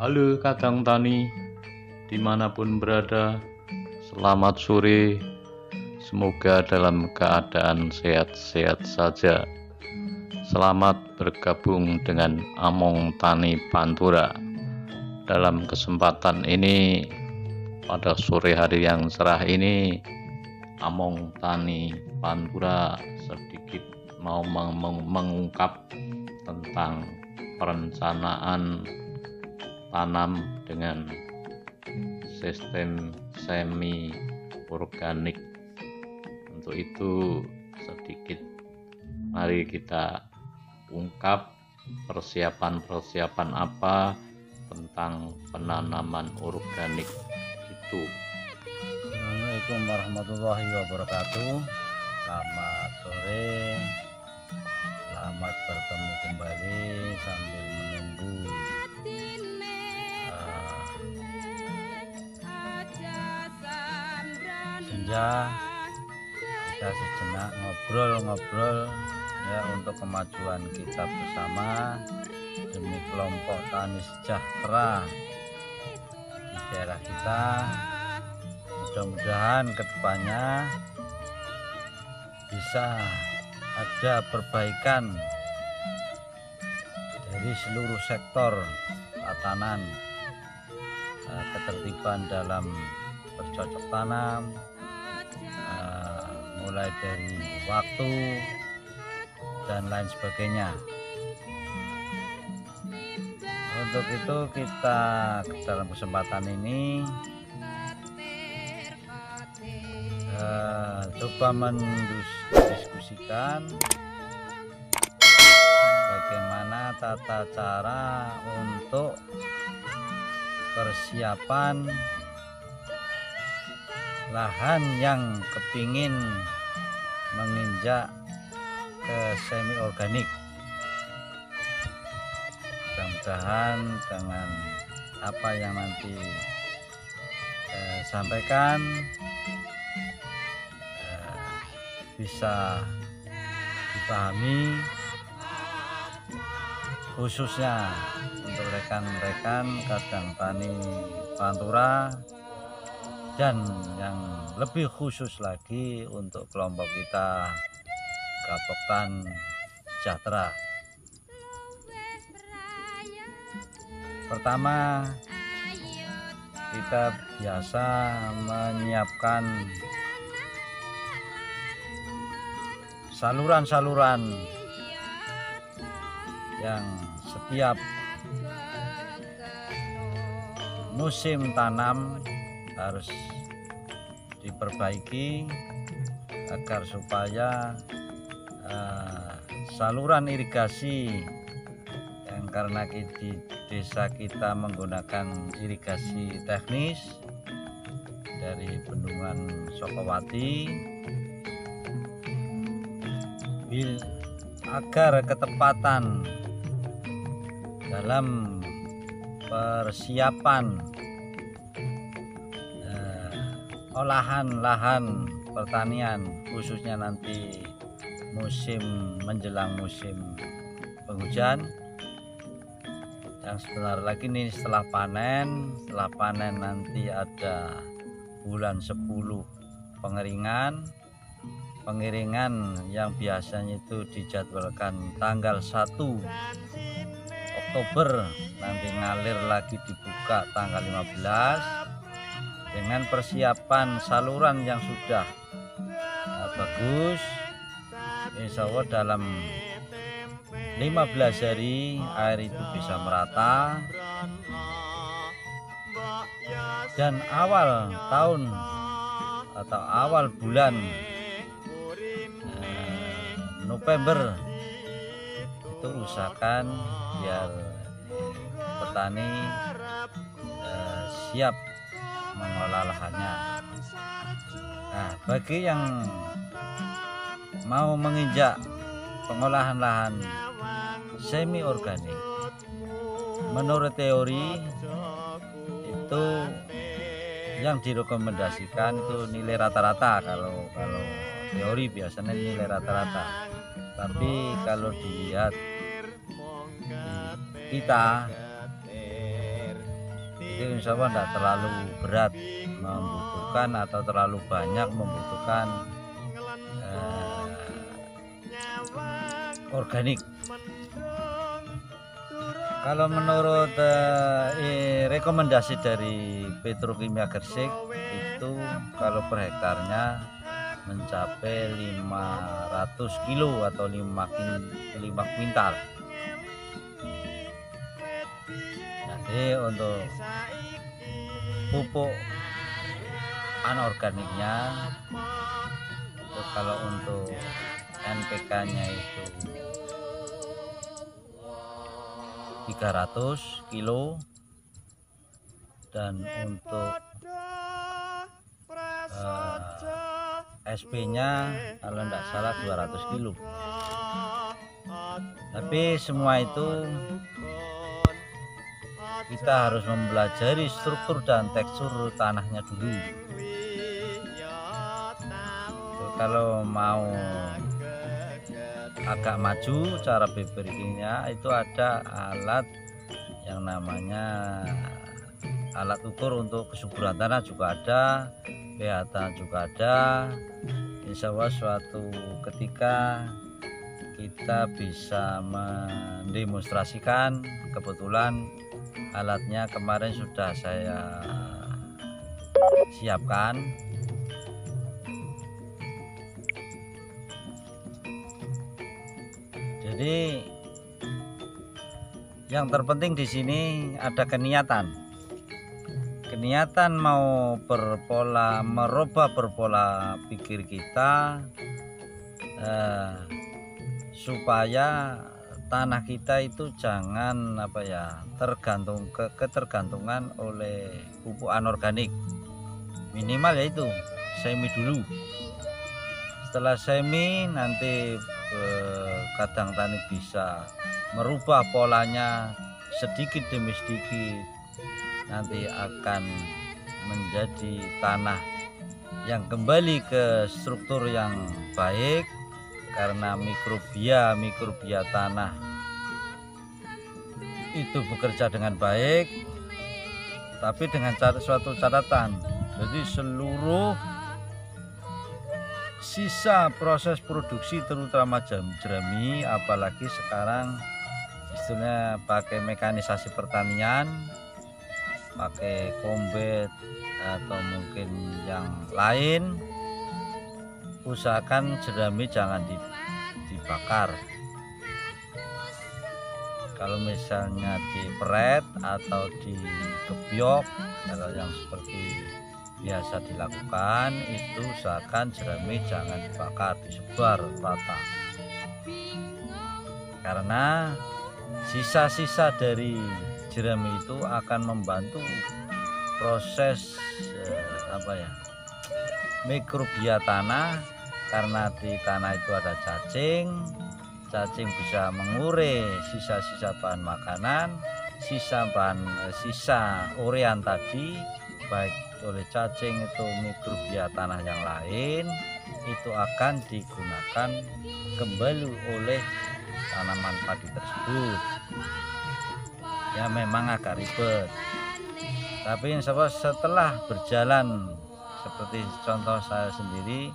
Halo Kadang Tani, dimanapun berada, selamat sore. Semoga dalam keadaan sehat-sehat saja. Selamat bergabung dengan Among Tani Pantura. Dalam kesempatan ini, pada sore hari yang cerah ini, Among Tani Pantura sedikit mau mengungkap tentang perencanaan tanam dengan sistem semi organik. Untuk itu sedikit mari kita ungkap persiapan apa tentang penanaman organik itu. Assalamualaikum warahmatullahi wabarakatuh. Selamat sore. Selamat bertemu kembali sambil menunggu senja. Kita sejenak ngobrol-ngobrol ya untuk kemajuan kita bersama demi kelompok tani sejahtera di daerah kita. Mudah-mudahan kedepannya bisa ada perbaikan dari seluruh sektor tatanan, ketertiban dalam bercocok tanam, mulai dari waktu dan lain sebagainya. Untuk itu kita dalam kesempatan ini coba mendiskusikan bagaimana tata cara untuk persiapan lahan yang kepingin menginjak ke semi organik. Mudah-mudahan dengan apa yang nanti sampaikan bisa dipahami, khususnya untuk rekan-rekan Kadang Tani Pantura, dan yang lebih khusus lagi untuk kelompok kita Gapoktan Sejahtera. Pertama, kita biasa menyiapkan saluran-saluran yang setiap musim tanam harus diperbaiki agar supaya saluran irigasi yang karena di desa kita menggunakan irigasi teknis dari Bendungan Sokowati, agar ketepatan dalam persiapan olahan lahan pertanian, khususnya nanti menjelang musim penghujan yang sebentar lagi nih, setelah panen nanti ada bulan 10 pengeringan yang biasanya itu dijadwalkan tanggal 1 Oktober, nanti ngalir lagi dibuka tanggal 15 dengan persiapan saluran yang sudah bagus. Insya Allah dalam 15 hari air itu bisa merata, dan awal tahun atau awal bulan November itu usahakan biar petani siap mengolah lahannya. Nah, bagi yang mau menginjak pengolahan lahan semi organik, menurut teori itu yang direkomendasikan itu nilai rata-rata. Kalau teori biasanya nilai rata-rata, tapi kalau dilihat kita Itu insya Allah tidak terlalu berat membutuhkan atau terlalu banyak membutuhkan organik. Kalau menurut rekomendasi dari Petrokimia Gresik itu kalau per hektarnya mencapai 500 kilo atau 5 kuintal. Jadi untuk pupuk anorganiknya itu kalau untuk NPK-nya itu 300 kilo dan untuk SP-nya kalau tidak salah 200 kilo. Tapi semua itu kita harus mempelajari struktur dan tekstur tanahnya dulu. Kalau mau agak maju cara berberikinnya itu ada alat yang namanya alat ukur untuk kesuburan tanah juga ada, pH tanah juga ada. Insya Allah suatu ketika kita bisa mendemonstrasikan. Kebetulan alatnya kemarin sudah saya siapkan. Jadi yang terpenting di sini ada keniatan mau merubah berpola pikir kita supaya tanah kita itu jangan ketergantungan oleh pupuk anorganik. Minimal yaitu semi dulu. Setelah semi nanti kadang tani bisa merubah polanya sedikit demi sedikit, nanti akan menjadi tanah yang kembali ke struktur yang baik karena mikrobia tanah itu bekerja dengan baik, tapi dengan suatu catatan. Jadi seluruh sisa proses produksi terutama jerami, apalagi sekarang istilahnya pakai mekanisasi pertanian, pakai kombet atau mungkin yang lain, usahakan jerami jangan dibakar. Kalau misalnya diperet atau dikebyok, kalau yang seperti biasa dilakukan itu usahakan jerami jangan dibakar, disebar rata, karena sisa-sisa dari jerami itu akan membantu proses mikrobia tanah, karena di tanah itu ada cacing bisa mengurai sisa-sisa bahan makanan, sisa urean tadi, baik oleh cacing itu mikrobia tanah yang lain, itu akan digunakan kembali oleh tanaman padi tersebut. Ya memang agak ribet, tapi insya Allah setelah berjalan seperti contoh saya sendiri,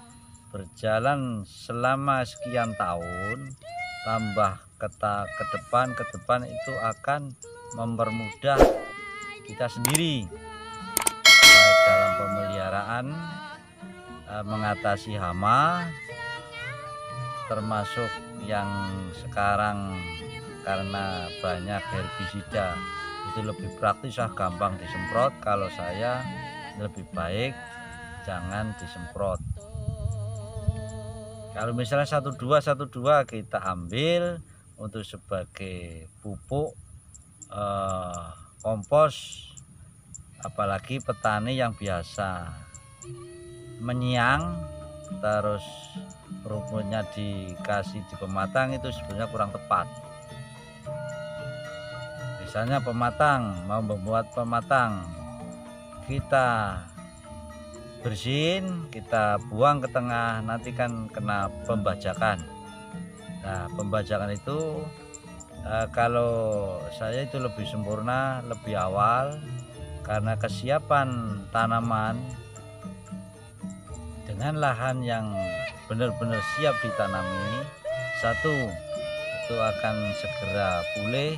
berjalan selama sekian tahun, tambah ke depan itu akan mempermudah kita sendiri dalam pemeliharaan, mengatasi hama, termasuk yang sekarang karena banyak herbisida itu lebih praktis, gampang disemprot. Kalau saya lebih baik jangan disemprot. Kalau misalnya 12 kita ambil untuk sebagai pupuk kompos, apalagi petani yang biasa menyiang terus rumputnya dikasih di pematang, itu sebenarnya kurang tepat. Misalnya mau membuat pematang, kita bersihin, kita buang ke tengah, nanti kan kena pembajakan. Nah, pembajakan itu kalau saya itu lebih sempurna, lebih awal. karena kesiapan tanaman dengan lahan yang benar-benar siap ditanami, satu itu akan segera pulih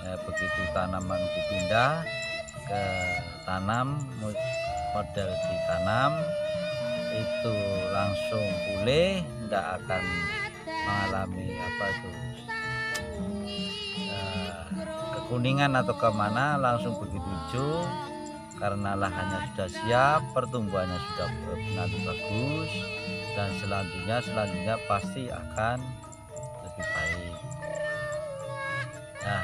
begitu tanaman dipindah ke tanam model ditanam itu langsung pulih, tidak akan mengalami kekuningan atau kemana, langsung begitu hijau karena lahannya sudah siap, pertumbuhannya sudah nanti bagus, dan selanjutnya pasti akan lebih baik. Nah,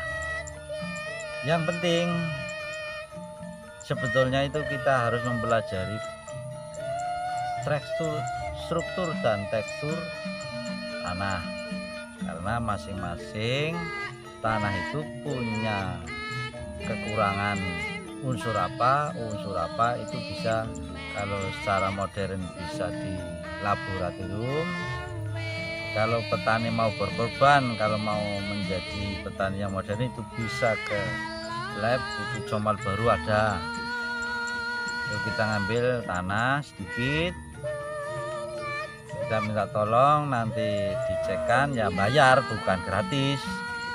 yang penting sebetulnya itu kita harus mempelajari struktur dan tekstur tanah, karena masing-masing tanah itu punya kekurangan unsur apa itu bisa, kalau secara modern bisa di laboratorium. Kalau petani mau berkorban, kalau mau menjadi petani yang modern itu bisa ke lab, itu Comal Baru ada. Yuk kita ngambil tanah sedikit, kita minta tolong, nanti dicekkan, ya bayar, bukan gratis.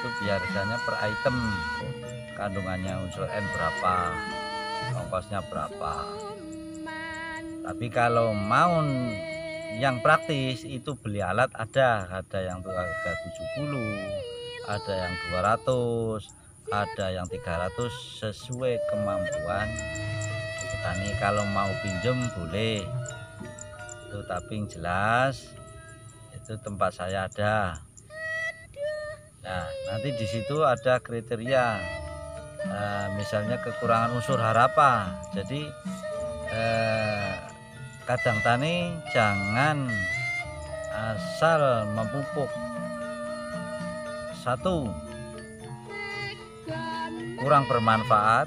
Itu biasanya per item, kandungannya unsur N berapa, ongkosnya berapa. Tapi kalau mau yang praktis itu beli alat ada yang harga 70, ada yang 200, ada yang 300, sesuai kemampuan petani. Kalau mau pinjem boleh itu, tapi yang jelas itu tempat saya ada. Nah, nanti di situ ada kriteria, misalnya kekurangan unsur harapan. Jadi kadang tani jangan asal memupuk. Satu, kurang bermanfaat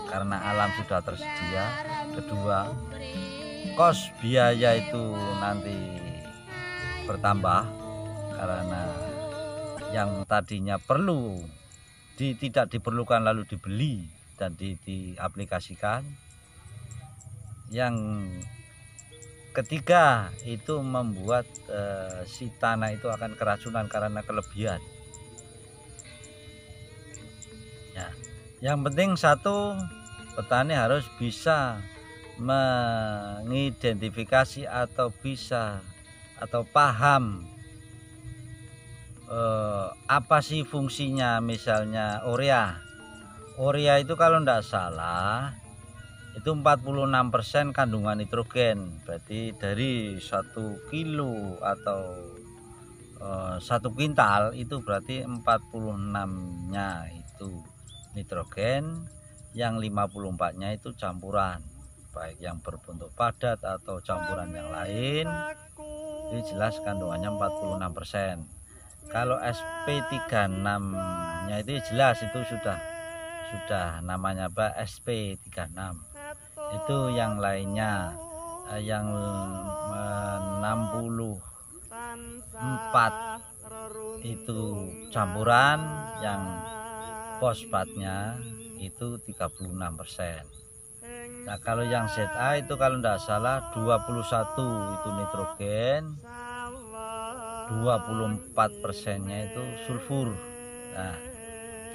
karena alam sudah tersedia. Kedua, kos biaya itu nanti bertambah karena yang tadinya perlu tidak diperlukan lalu dibeli dan diaplikasikan. Yang ketiga itu membuat si tanah itu akan keracunan karena kelebihan. Ya, yang penting satu, petani harus bisa mengidentifikasi atau paham apa sih fungsinya. Misalnya urea itu kalau tidak salah itu 46% kandungan nitrogen, berarti dari 1 kilo atau 1 kintal itu berarti 46-nya itu nitrogen, yang 54-nya itu campuran, baik yang berbentuk padat atau campuran yang lain. Ini jelas kandungannya 46%. Kalau SP36-nya itu jelas itu sudah namanya apa, SP36. Itu yang lainnya yang 64 itu campuran, yang fosfatnya itu 36%. Nah, kalau yang ZA itu kalau tidak salah 21 itu nitrogen, 24%-nya itu sulfur. Nah,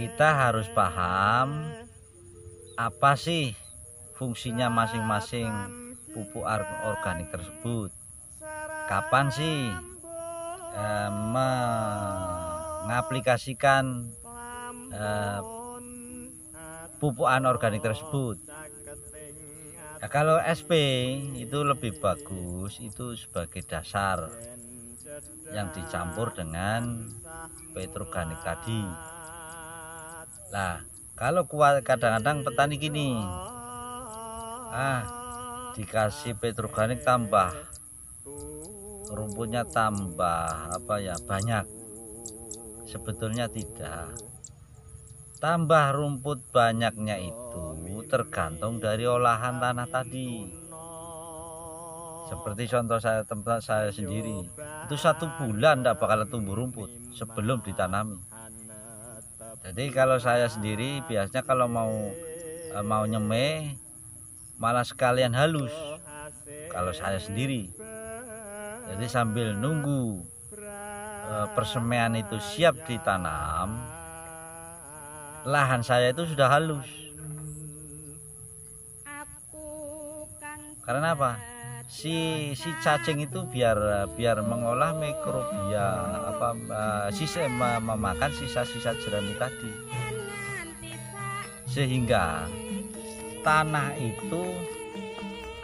kita harus paham apa sih fungsinya masing-masing pupuk organik tersebut. Kapan sih mengaplikasikan pupukan organik tersebut. Nah, kalau SP itu lebih bagus itu sebagai dasar yang dicampur dengan petroorganik tadi. Nah, kalau kadang-kadang petani gini, dikasih petroorganik tambah rumputnya tambah banyak. Sebetulnya tidak. Tambah rumput banyaknya itu tergantung dari olahan tanah tadi. Seperti contoh tempat saya sendiri, itu 1 bulan tidak bakal tumbuh rumput sebelum ditanami. Jadi kalau saya sendiri biasanya kalau mau mau nyemai malah sekalian halus kalau saya sendiri. Jadi sambil nunggu persemaian itu siap ditanam, lahan saya itu sudah halus. Karena apa? Si cacing itu biar mengolah mikrobia sisa memakan sisa-sisa jerami tadi, sehingga tanah itu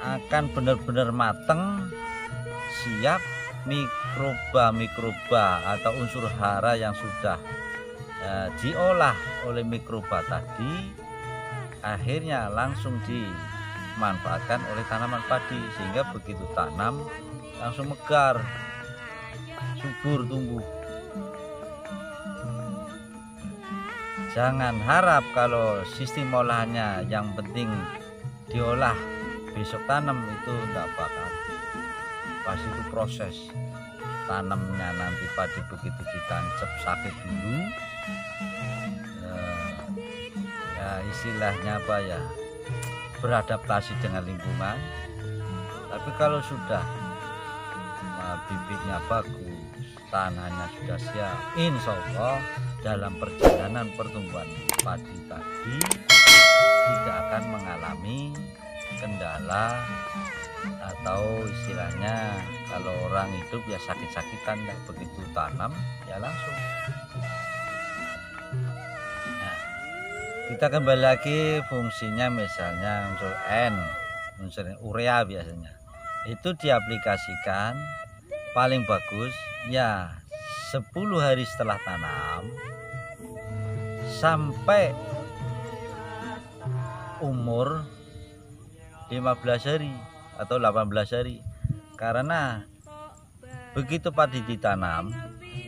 akan benar-benar mateng, siap mikroba atau unsur hara yang sudah diolah oleh mikroba tadi akhirnya langsung dimanfaatkan oleh tanaman padi, sehingga begitu tanam langsung megar, subur tumbuh. Jangan harap kalau sistem olahannya yang penting diolah besok tanam, itu enggak bakal. Pas itu proses tanamnya nanti padi begitu ditancap sakit dulu, ya istilahnya apa ya, beradaptasi dengan lingkungan. Tapi kalau sudah bibitnya bagus, tanahnya sudah siap, insya Allah dalam perjalanan pertumbuhan padi tadi tidak akan mengalami kendala, atau istilahnya kalau orang hidup ya sakit-sakitan, dan begitu tanam ya langsung. Nah, kita kembali lagi fungsinya, misalnya unsur N, unsur urea biasanya itu diaplikasikan paling bagus ya 10 hari setelah tanam sampai umur 15 hari atau 18 hari. Karena begitu padi ditanam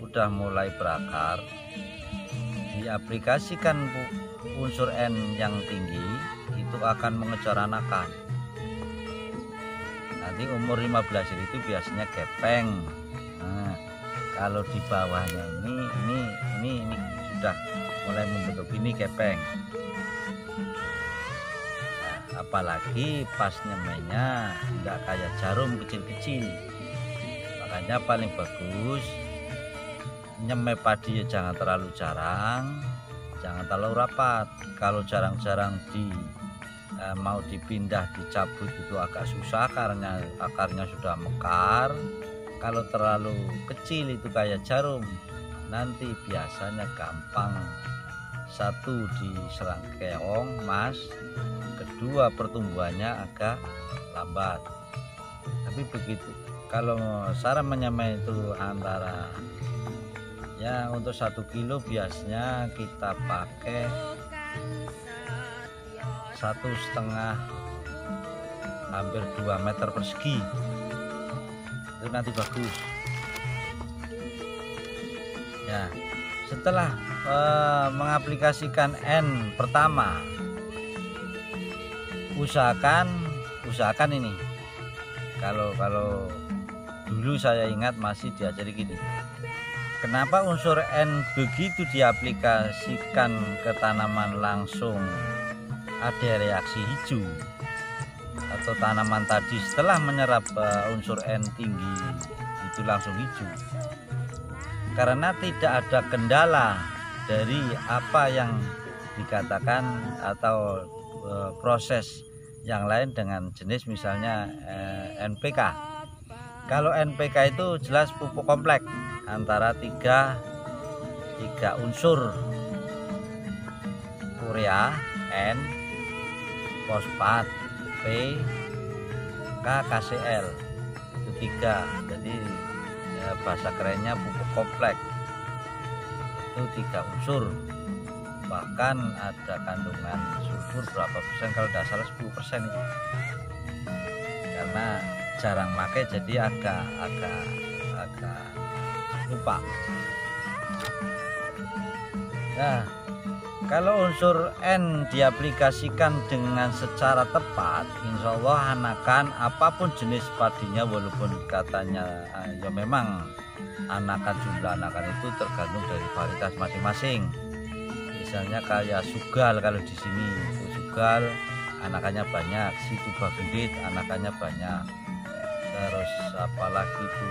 udah mulai berakar, diaplikasikan unsur N yang tinggi, itu akan mengejar anakan. Nanti umur 15 hari itu biasanya gepeng. Nah, kalau di bawahnya ini sudah mulai membentuk, ini gepeng. Apalagi pas nyemainya enggak kayak jarum kecil-kecil, makanya paling bagus nyemai padi ya jangan terlalu jarang, jangan terlalu rapat. Kalau jarang-jarang mau dipindah dicabut itu agak susah karena akarnya sudah mekar. Kalau terlalu kecil itu kayak jarum, nanti biasanya gampang, satu diserang keong mas, kedua pertumbuhannya agak lambat. Tapi begitu kalau cara menyemai itu antara ya untuk 1 kilo biasanya kita pakai 1,5 hampir 2 meter persegi, itu nanti bagus ya. Setelah mengaplikasikan N pertama, usahakan ini, kalau dulu saya ingat masih diajari gini, kenapa unsur N begitu diaplikasikan ke tanaman langsung ada reaksi hijau, atau tanaman tadi setelah menyerap unsur N tinggi itu langsung hijau? Karena tidak ada kendala dari apa yang dikatakan atau proses yang lain dengan jenis misalnya NPK. Kalau NPK itu jelas pupuk kompleks antara tiga unsur, urea N, fosfat P, KCl, itu 3. Jadi bahasa kerennya pupuk kompleks, itu 3 unsur. Bahkan ada kandungan sulfur berapa persen, kalau tidak salah 10% itu. Karena jarang pakai jadi agak lupa. Nah, kalau unsur N diaplikasikan dengan secara tepat, insya Allah anakan apapun jenis padinya, walaupun katanya ya memang jumlah anakan itu tergantung dari varietas masing-masing. Misalnya kayak sugal, kalau di sini itu Tugal anakannya banyak, si Tuba Gendit anakannya banyak, terus apalagi itu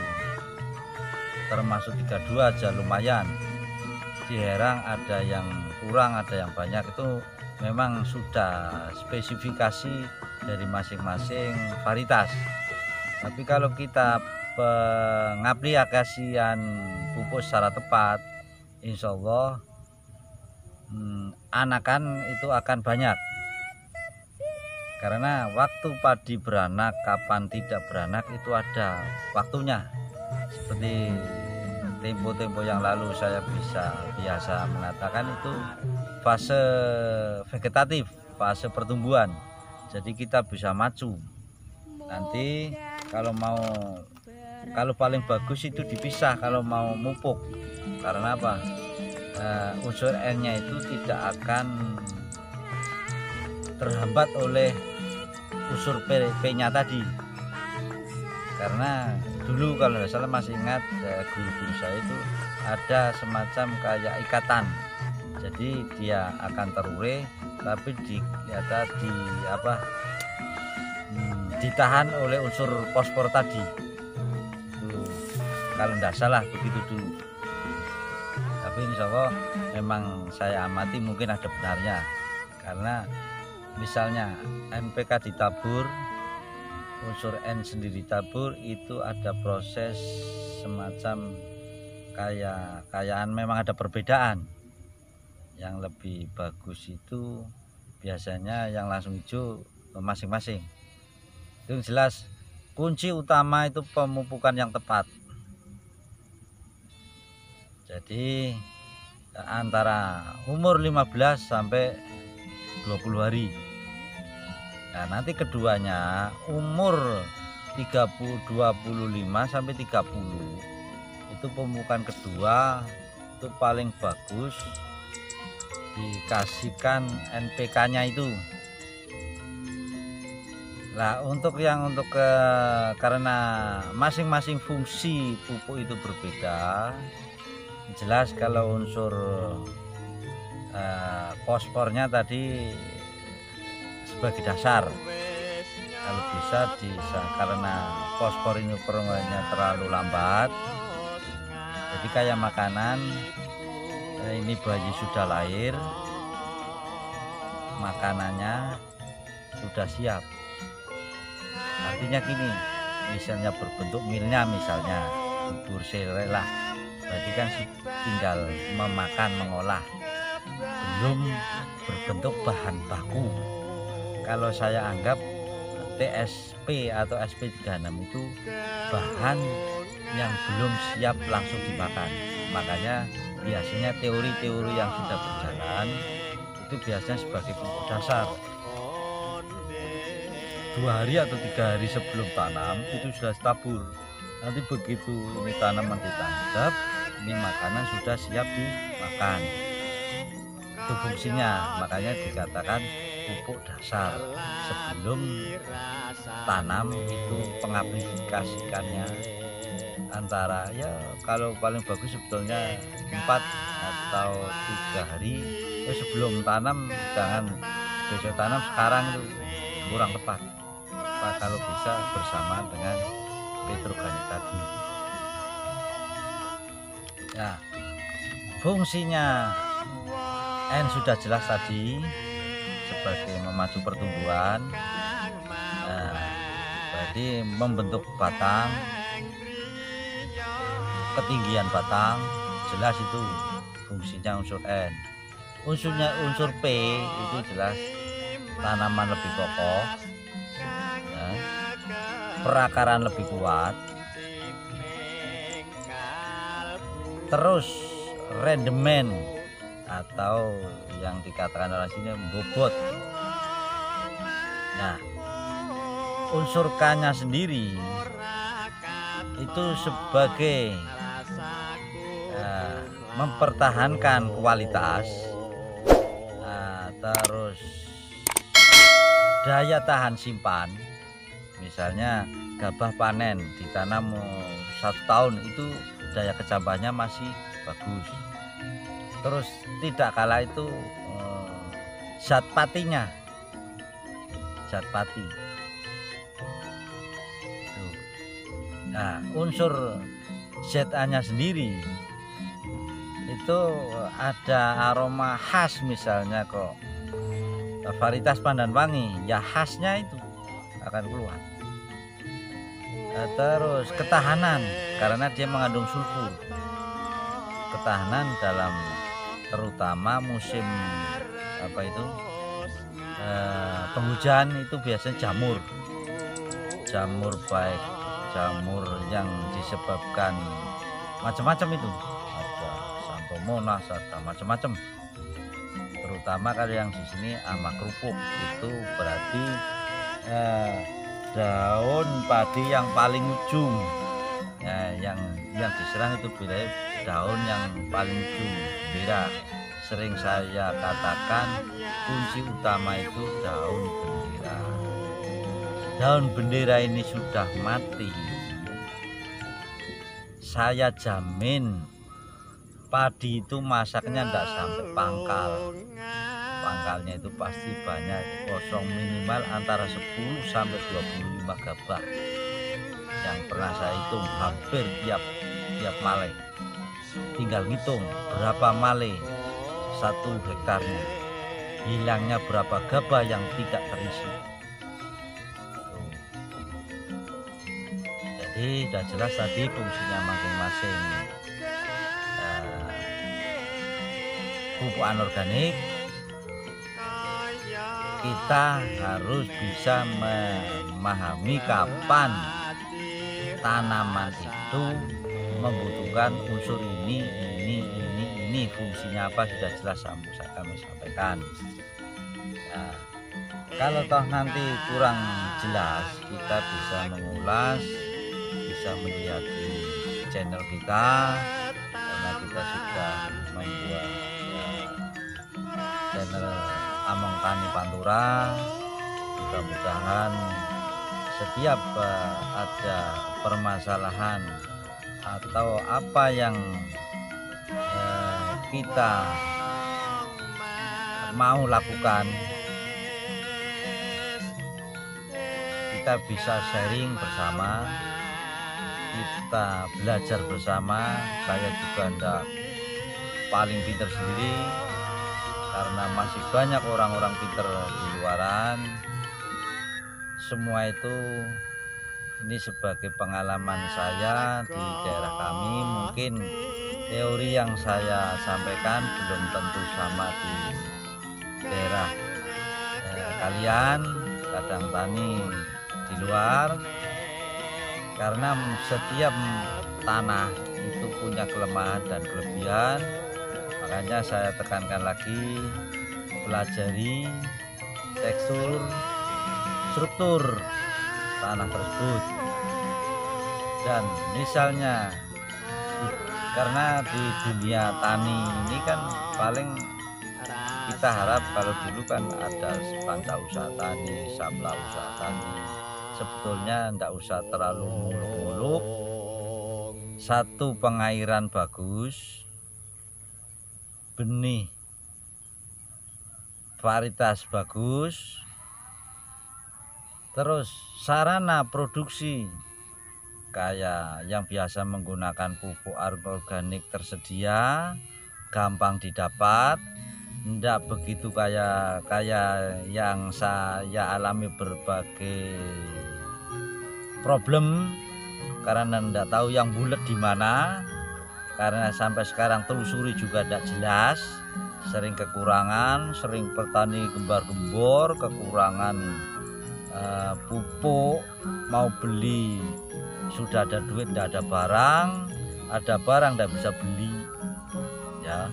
termasuk 32 aja lumayan. Di Herang ada yang kurang ada yang banyak, itu memang sudah spesifikasi dari masing-masing varietas. Tapi kalau kita pengaplikasian pupuk secara tepat, insya Allah anakan itu akan banyak. Karena waktu padi beranak, kapan tidak beranak itu ada waktunya. Seperti tempo-tempo yang lalu saya biasa mengatakan itu fase vegetatif, fase pertumbuhan. Jadi kita bisa maju. Nanti kalau paling bagus itu dipisah kalau mau mupuk. Karena apa? Unsur N-nya itu tidak akan terhambat oleh unsur P-nya tadi. Karena dulu kalau tidak salah masih ingat guru-guru saya itu ada semacam kayak ikatan. Jadi dia akan terurai tapi ditahan oleh unsur fosfor tadi. Kalau tidak salah begitu dulu. Tapi insya Allah memang saya amati mungkin ada benarnya. Karena misalnya NPK ditabur, unsur N sendiri tabur, itu ada proses semacam kayaan memang ada perbedaan. Yang lebih bagus itu biasanya yang langsung hijau masing-masing. Itu jelas kunci utama itu pemupukan yang tepat. Jadi antara umur 15 sampai 20 hari. Nah, nanti keduanya umur 25 sampai 30. Itu pemupukan kedua itu paling bagus dikasihkan NPK-nya itu. Nah, karena masing-masing fungsi pupuk itu berbeda. Jelas kalau unsur fosfornya tadi sebagai dasar, kalau bisa karena fosfor ini perkembangannya terlalu lambat, jadi kayak makanan ini bayi sudah lahir, makanannya sudah siap. Artinya gini, misalnya berbentuk milnya, misalnya bubur serai lah, berarti kan tinggal memakan, mengolah, belum berbentuk bahan baku. Kalau saya anggap TSP atau SP36 itu bahan yang belum siap langsung dimakan. Makanya biasanya teori-teori yang sudah berjalan itu biasanya sebagai pupuk dasar. 2 hari atau 3 hari sebelum tanam itu sudah tabur. Nanti begitu ini tanaman ditanam, ini makanan sudah siap dimakan. Itu fungsinya, makanya dikatakan pupuk dasar. Sebelum tanam itu pengaplikasikannya antara kalau paling bagus sebetulnya 4 atau 3 hari sebelum tanam. Jangan besok tanam, sekarang itu kurang tepat. Kalau bisa bersamaan dengan petroganik tadi. Ya, fungsinya N sudah jelas tadi sebagai memacu pertumbuhan. Berarti membentuk batang, ketinggian batang, jelas itu fungsinya unsur N. Unsur P itu jelas tanaman lebih kokoh, perakaran lebih kuat, terus rendemen atau yang dikatakan orang sini bobot. Nah, unsur K-nya sendiri itu sebagai mempertahankan kualitas, terus daya tahan simpan. Misalnya gabah panen ditanam 1 tahun itu daya kecampannya masih bagus. Terus tidak kalah itu zat patinya zat pati. Nah, unsur ZA-nya sendiri itu ada aroma khas, misalnya kok varietas pandan wangi, ya khasnya itu akan keluar. Terus ketahanan, karena dia mengandung sulfur. Ketahanan dalam terutama musim penghujan itu biasanya jamur baik jamur yang disebabkan macam-macam itu, ada Xanthomonas, ada macam-macam. Terutama kalau yang di sini ama kerupuk itu berarti daun padi yang paling ujung, ya, yang diserang itu bila daun yang paling ujung bendera. Sering saya katakan kunci utama itu daun bendera. Daun bendera ini sudah mati, saya jamin padi itu masaknya tidak sampai pangkal. Pangkalnya itu pasti banyak, kosong, minimal antara 10 sampai 25 gabah. Yang pernah saya hitung hampir tiap male. Tinggal hitung berapa male 1 hektarnya, hilangnya berapa gabah yang tidak terisi. Jadi sudah jelas tadi fungsinya masing-masing. Pupuk anorganik kita harus bisa memahami kapan tanaman itu membutuhkan unsur ini, fungsinya apa, sudah jelas kami sampaikan. Nah, kalau toh nanti kurang jelas, kita bisa mengulas, bisa melihat di channel kita, karena kita sudah membuat channel Among Tani Pantura. Mudah-mudahan setiap ada permasalahan atau apa yang kita mau lakukan, kita bisa sharing bersama, kita belajar bersama. Saya juga tidak paling pintar sendiri, karena masih banyak orang-orang pintar di luaran. Semua itu ini sebagai pengalaman saya di daerah kami. Mungkin teori yang saya sampaikan belum tentu sama di daerah kalian, kadang tani di luar, karena setiap tanah itu punya kelemahan dan kelebihan. Makanya saya tekankan lagi, pelajari tekstur, struktur tanah tersebut. Dan misalnya, karena di dunia tani ini kan paling kita harap, kalau dulu kan ada Panta Usaha Tani, Sapla Usaha Tani, sebetulnya tidak usah terlalu muluk-muluk. Satu, pengairan bagus, benih varietas bagus, terus sarana produksi kayak yang biasa menggunakan pupuk organik tersedia, gampang didapat, tidak begitu kayak yang saya alami berbagai problem karena tidak tahu yang bulat di mana. Karena sampai sekarang telusuri juga tidak jelas, sering kekurangan, sering petani gembar-gembor, kekurangan pupuk, mau beli sudah ada duit tidak ada barang, ada barang tidak bisa beli, ya.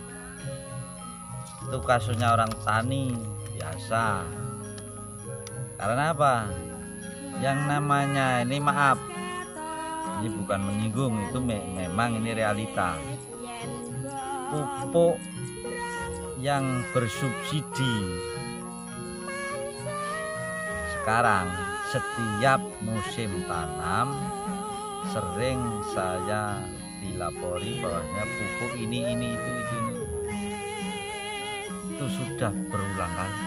Itu kasusnya orang tani biasa. Karena apa? Yang namanya ini, maaf, ini bukan menyinggung, itu memang ini realita. Pupuk yang bersubsidi sekarang setiap musim tanam sering saya dilapori bahwasanya pupuk ini itu sudah berulang kali.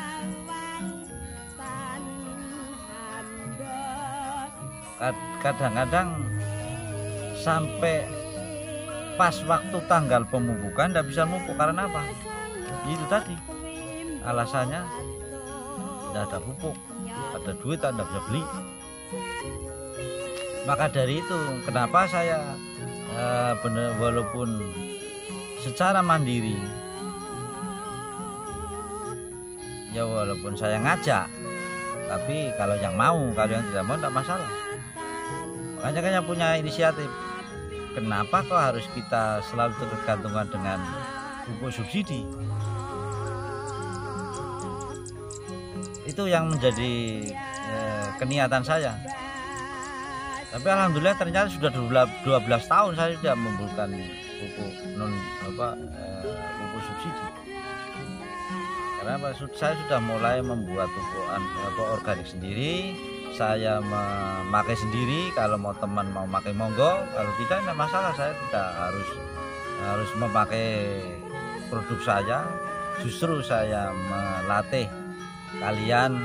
kadang-kadang sampai pas waktu tanggal pemupukan tidak bisa mupuk. Karena apa? Itu tadi alasannya tidak ada pupuk, ada duit tidak bisa beli. Maka dari itu kenapa saya walaupun secara mandiri, ya walaupun saya ngajak, tapi kalau yang mau, kalau yang tidak mau tidak masalah. Makanya kayaknya punya inisiatif. Kenapa kok harus kita selalu tergantungan dengan pupuk subsidi? Itu yang menjadi keniatan saya. Tapi alhamdulillah ternyata sudah 12 tahun saya sudah membutuhkan pupuk pupuk subsidi. Karena saya sudah mulai membuat pupuk organik sendiri. Saya memakai sendiri. Kalau mau teman mau pakai monggo, kalau tidak masalah. Saya tidak harus memakai produk saya. Justru saya melatih kalian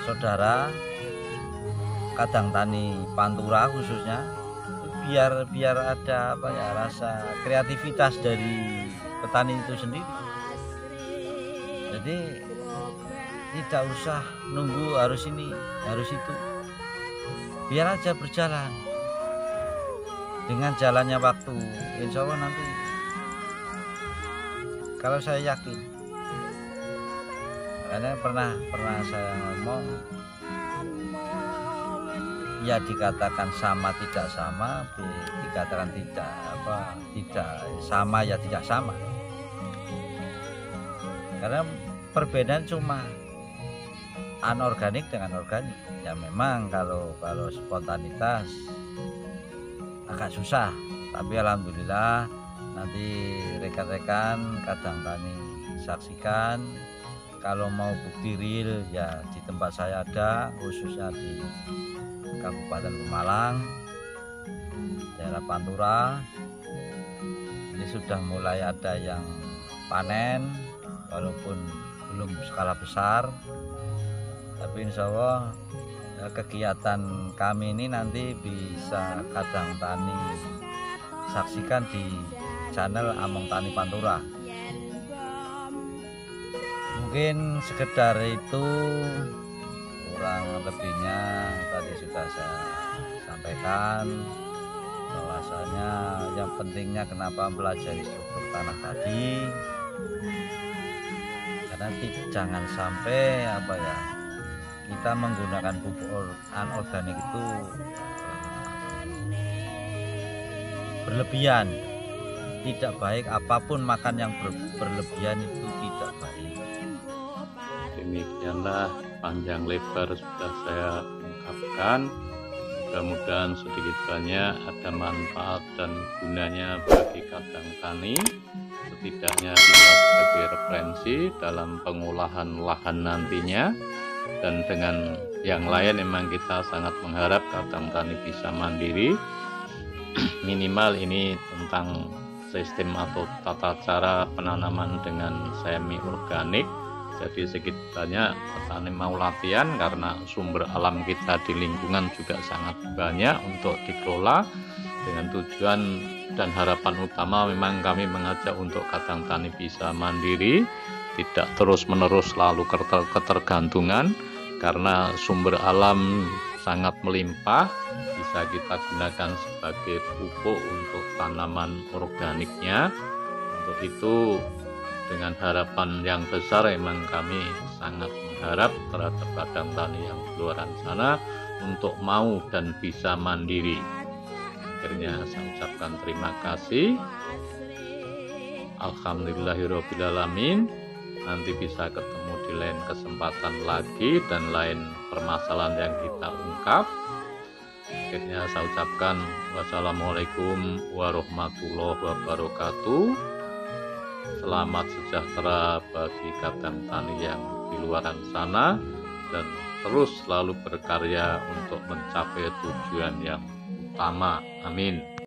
saudara Kadang Tani Pantura khususnya, biar ada rasa kreativitas dari petani itu sendiri. Jadi tidak usah nunggu harus ini harus itu, biar aja berjalan. Dengan jalannya waktu, insya Allah nanti, kalau saya yakin, karena pernah saya ngomong, ya dikatakan sama tidak sama, dikatakan tidak sama ya tidak sama. Karena perbedaan cuma anorganik dengan organik. Ya memang kalau spontanitas agak susah, tapi alhamdulillah nanti rekan-rekan Kadang Tani saksikan. Kalau mau bukti real ya di tempat saya ada, khususnya di Kabupaten Pemalang, daerah Pantura. Ini sudah mulai ada yang panen, walaupun belum skala besar, tapi insya Allah kegiatan kami ini nanti bisa Kadang Tani saksikan di channel Among Tani Pantura. Mungkin sekedar itu, kurang lebihnya tadi sudah saya sampaikan. Bahwasanya yang pentingnya kenapa mempelajari struktur tanah tadi, karena jangan sampai kita menggunakan pupuk anorganik itu berlebihan. Tidak baik, apapun makan yang berlebihan itu tidak baik. Demikianlah panjang lebar sudah saya ungkapkan. Mudah-mudahan sedikit banyak ada manfaat dan gunanya bagi Kadang Tani. Setidaknya bisa sebagai referensi dalam pengolahan lahan nantinya. Dan dengan yang lain memang kita sangat mengharap Kadang Tani bisa mandiri. Minimal ini tentang sistem atau tata cara penanaman dengan semi organik. Jadi sekitarnya petani mau latihan, karena sumber alam kita di lingkungan juga sangat banyak untuk dikelola. Dengan tujuan dan harapan utama memang kami mengajak untuk Kadang Tani bisa mandiri, tidak terus-menerus selalu ketergantungan, karena sumber alam sangat melimpah, bisa kita gunakan sebagai pupuk untuk tanaman organiknya. Untuk itu, dengan harapan yang besar, memang kami sangat mengharap terhadap Kadang Tani yang di luar sana untuk mau dan bisa mandiri. Akhirnya saya ucapkan terima kasih. Alhamdulillahirrahmanirrahim. Nanti bisa ketemu di lain kesempatan lagi dan lain permasalahan yang kita ungkap. Akhirnya saya ucapkan wassalamualaikum warahmatullahi wabarakatuh. Selamat sejahtera bagi Kadang Tani yang di luar sana, dan terus selalu berkarya untuk mencapai tujuan yang utama. Amin.